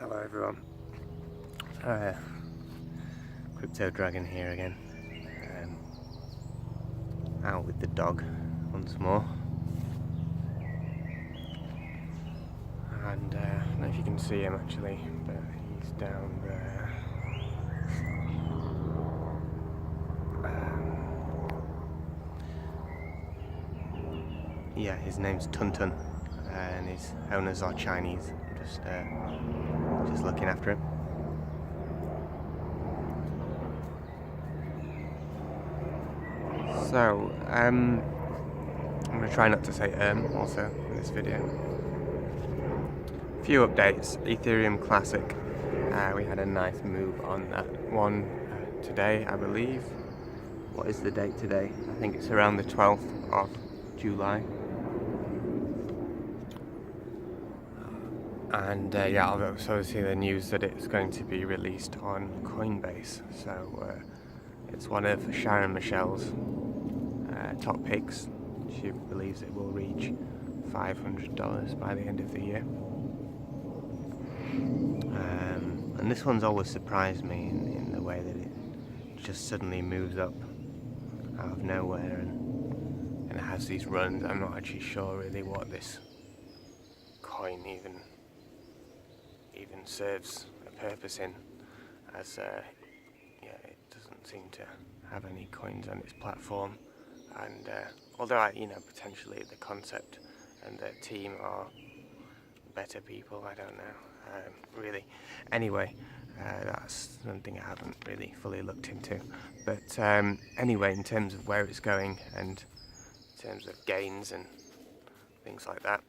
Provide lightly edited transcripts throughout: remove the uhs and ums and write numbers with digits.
Hello everyone, Crypto Dragon here again, out with the dog once more, and I don't know if you can see him actually, but he's down there. Yeah, his name's Tun Tun, and his owners are Chinese. I'm just looking after him. So, I'm going to try not to say also in this video. A few updates. Ethereum Classic. We had a nice move on that one today, I believe. What is the date today? I think it's around the 12th of July. And yeah, I've also seen the news that it's going to be released on Coinbase. So it's one of Sharon Michelle's top picks. She believes it will reach $500 by the end of the year. And this one's always surprised me in the way that it just suddenly moves up out of nowhere and it has these runs. I'm not actually sure really what this coin even serves a purpose in, as yeah, it doesn't seem to have any coins on its platform, and although potentially the concept and the team are better people, I don't know really. Anyway, that's something I haven't really fully looked into, but anyway, in terms of where it's going and in terms of gains and things like that,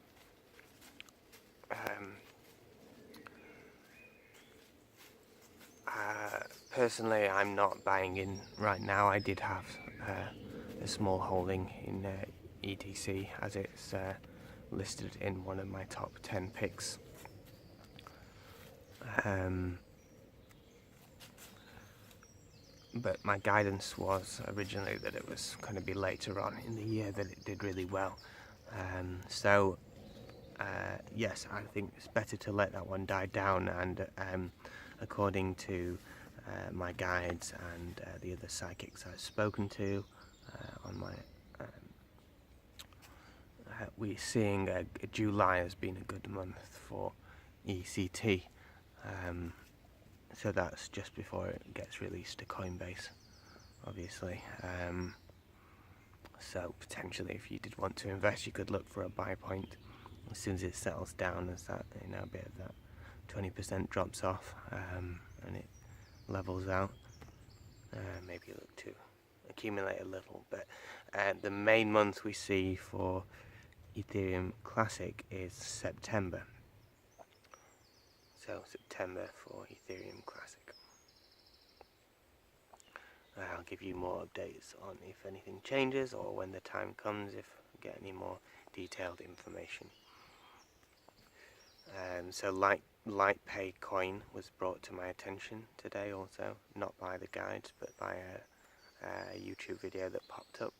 personally I'm not buying in right now. I did have a small holding in ETC, as it's listed in one of my top 10 picks. But my guidance was originally that it was going to be later on in the year that it did really well. So yes, I think it's better to let that one die down, and according to my guides and the other psychics I've spoken to on my we're seeing July has been a good month for ECT, so that's just before it gets released to Coinbase, obviously. So potentially, if you did want to invest, you could look for a buy point as soon as it settles down, as that a bit of that 20% drops off and it levels out. Maybe look to accumulate a little, but the main month we see for Ethereum Classic is September. So September for Ethereum Classic. I'll give you more updates on if anything changes or when the time comes, if I get any more detailed information. So LightPay coin was brought to my attention today also, not by the guides but by a YouTube video that popped up.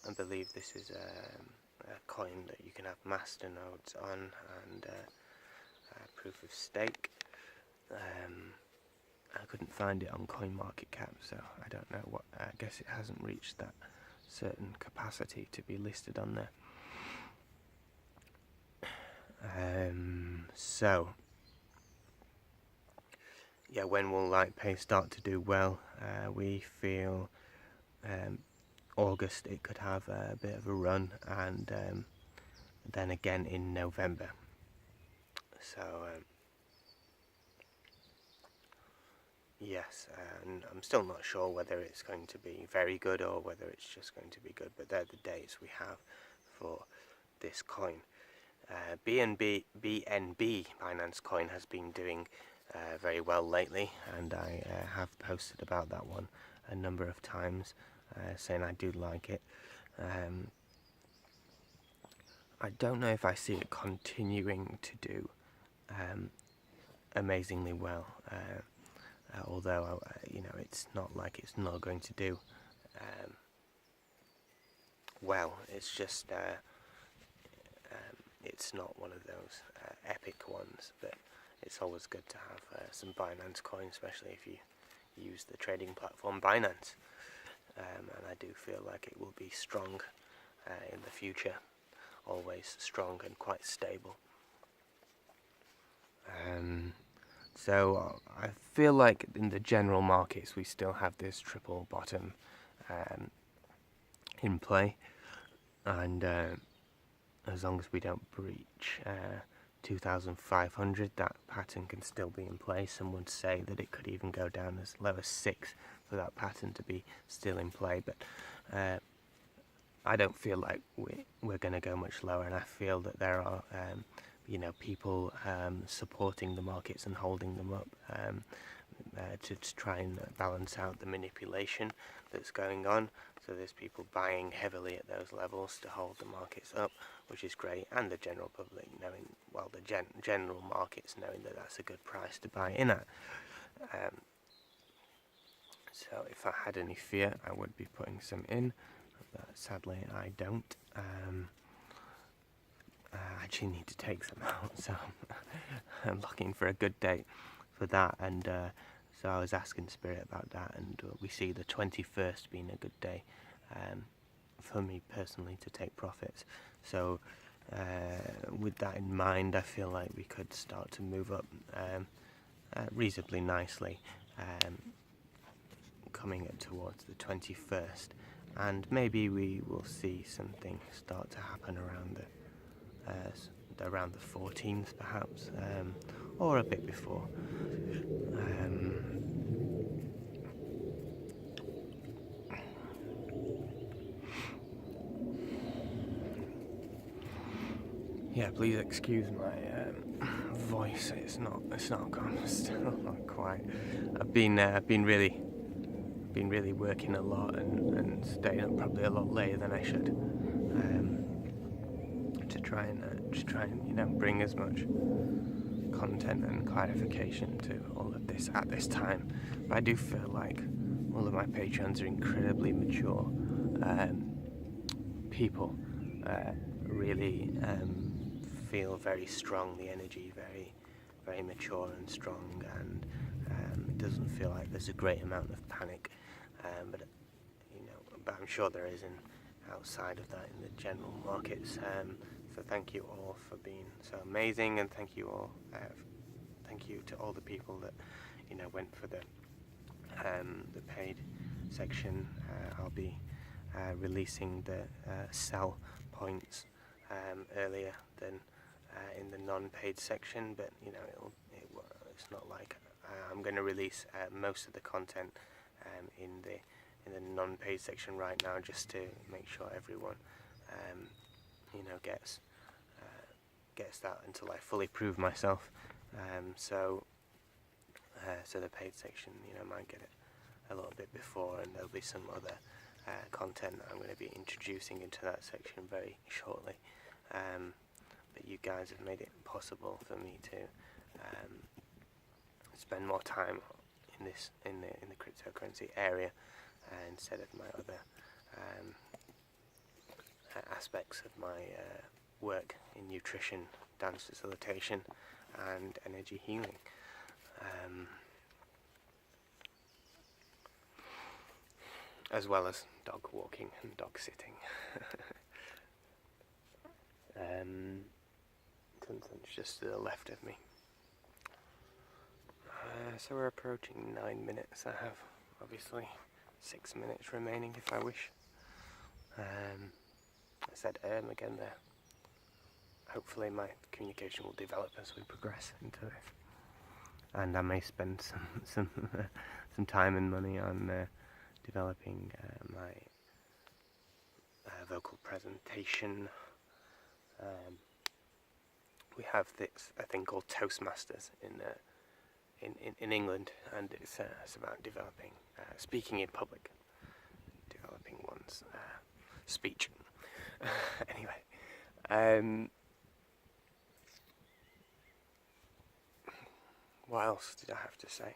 I believe this is a coin that you can have masternodes on and proof of stake. I couldn't find it on CoinMarketCap, so I don't know what. I guess it hasn't reached that certain capacity to be listed on there. So yeah, when will LightPay start to do well? We feel August it could have a bit of a run, and then again in November. So yes, and I'm still not sure whether it's going to be very good or whether it's just going to be good, but they're the dates we have for this coin. BNB Binance coin has been doing very well lately, and I have posted about that one a number of times, saying I do like it. I don't know if I see it continuing to do amazingly well, although it's not like it's not going to do well. It's just it's not one of those epic ones, but it's always good to have some Binance coin, especially if you use the trading platform Binance. And I do feel like it will be strong in the future, always strong and quite stable. So I feel like in the general markets we still have this triple bottom in play, and as long as we don't breach 2,500, that pattern can still be in place. Some would say that it could even go down as low as 6 for that pattern to be still in play, but I don't feel like we're going to go much lower, and I feel that there are people supporting the markets and holding them up to try and balance out the manipulation that's going on. So there's people buying heavily at those levels to hold the markets up, which is great, and the general public knowing, well, the general markets knowing that that's a good price to buy in at. So if I had any fear, I would be putting some in, but sadly I don't. I actually need to take some out, so I'm looking for a good date for that, and so I was asking Spirit about that, and we see the 21st being a good day for me personally to take profits. So with that in mind, I feel like we could start to move up reasonably nicely, coming up towards the 21st, and maybe we will see something start to happen around the 14th perhaps, or a bit before. Yeah, please excuse my voice. It's not gone. Still not quite. I've been really working a lot and staying up probably a lot later than I should, to try and bring as much content and clarification to all of this at this time. But I do feel like all of my patrons are incredibly mature people, really feel very strong, the energy very mature and strong, and it doesn't feel like there's a great amount of panic, but I'm sure there is outside of that in the general markets. So thank you all for being so amazing, and thank you to all the people that went for the paid section. I'll be releasing the sell points earlier than in the non-paid section, but it's not like I'm going to release most of the content in the non-paid section right now, just to make sure everyone gets that until I fully prove myself. So the paid section might get it a little bit before, and there'll be some other content that I'm going to be introducing into that section very shortly. But you guys have made it possible for me to spend more time in the cryptocurrency area instead of my other aspects of my work in nutrition, dance facilitation, and energy healing. As well as dog walking and dog sitting. Something's just to the left of me. So we're approaching 9 minutes. I have obviously 6 minutes remaining if I wish. I said again there. Hopefully my communication will develop as we progress into this, and I may spend some time and money on developing my vocal presentation. We have a thing called Toastmasters in England, and it's about developing speaking in public, developing one's speech. Anyway, what else did I have to say?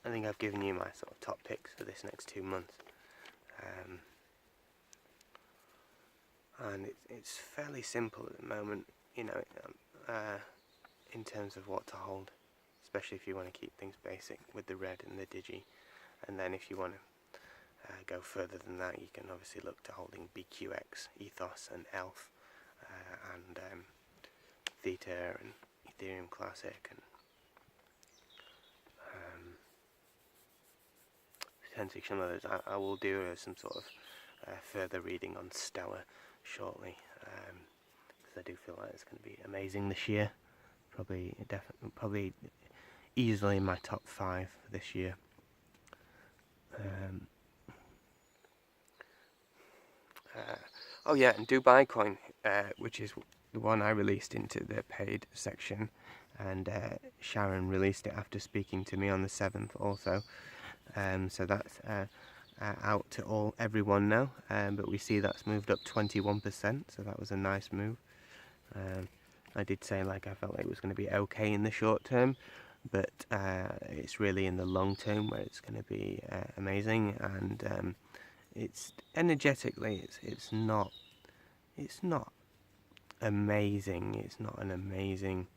I think I've given you my sort of top picks for this next 2 months, and it's fairly simple at the moment. in terms of what to hold, especially if you want to keep things basic with the red and the digi. And then if you want to go further than that, you can obviously look to holding BQX, Ethos and ELF, and Theta and Ethereum Classic, and potentially some others. I will do some sort of further reading on Stellar shortly, because I do feel like it's going to be amazing this year. Probably easily in my top 5 for this year. Oh yeah, and Dubai Coin, which is the one I released into the paid section, and Sharon released it after speaking to me on the 7th also. So that's out to everyone now, but we see that's moved up 21%, so that was a nice move. I did say I felt like it was going to be okay in the short term, but it's really in the long term where it's going to be amazing. And it's energetically, it's not amazing. It's not an amazingly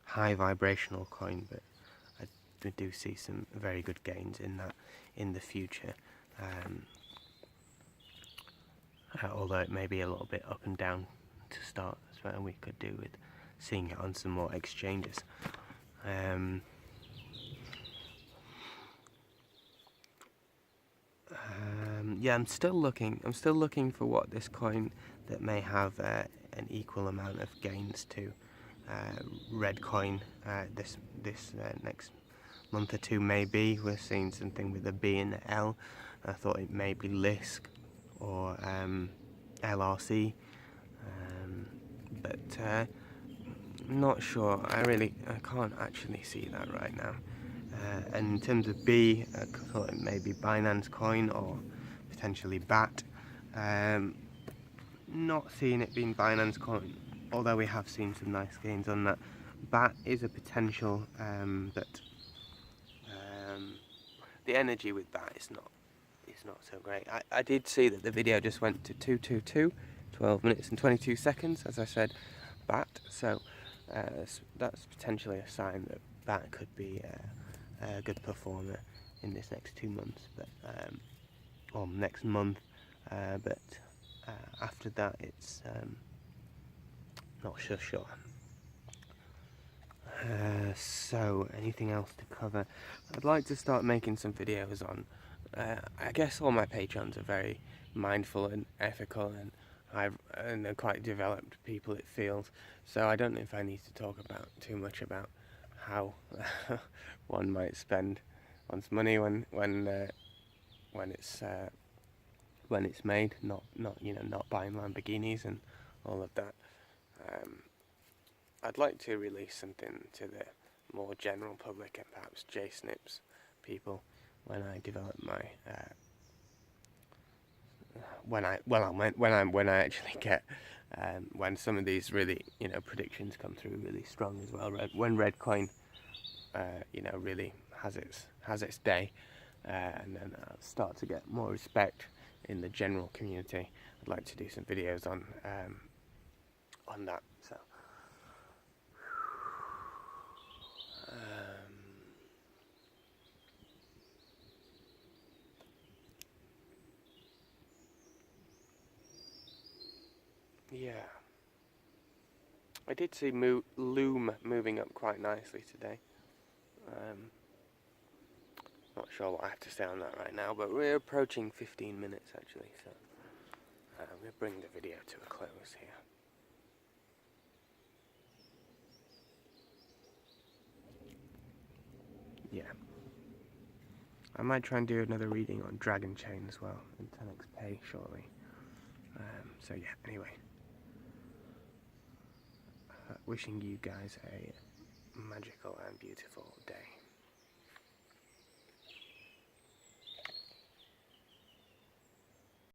high vibrational coin, but I do see some very good gains in that in the future. Although it may be a little bit up and down to start, as well, we could do with seeing it on some more exchanges. Yeah, I'm still looking for what this coin that may have an equal amount of gains to red coin this next month or two. Maybe we're seeing something with a B and an L. I thought it may be LISC or LRC, but not sure. I can't actually see that right now. And in terms of B, I thought it may be Binance Coin or potentially BAT. Not seeing it being Binance Coin, although we have seen some nice gains on that. BAT is a potential, but the energy with BAT is not so great. I did see that the video just went to 222, 12 minutes and 22 seconds, as I said, BAT. So that's potentially a sign that BAT could be a good performer in this next 2 months, but or next month. But after that, it's not so sure. So anything else to cover? I'd like to start making some videos on. I guess all my patrons are very mindful and ethical, and they're quite developed people, it feels. So I don't know if I need to talk about too much about how one might spend one's money when it's made, not buying Lamborghinis and all of that. I'd like to release something to the more general public and perhaps J-Snips people when I develop my when I actually get when some of these really predictions come through really strong as well. When red coin really has its day, and then I'll start to get more respect in the general community. I'd like to do some videos on that. So yeah, I did see Loom moving up quite nicely today. Not sure what I have to say on that right now, but we're approaching 15 minutes actually, so we'll bring the video to a close here. Yeah, I might try and do another reading on Dragon Chain as well and 10x Pay shortly. So yeah, anyway, wishing you guys a magical and beautiful day.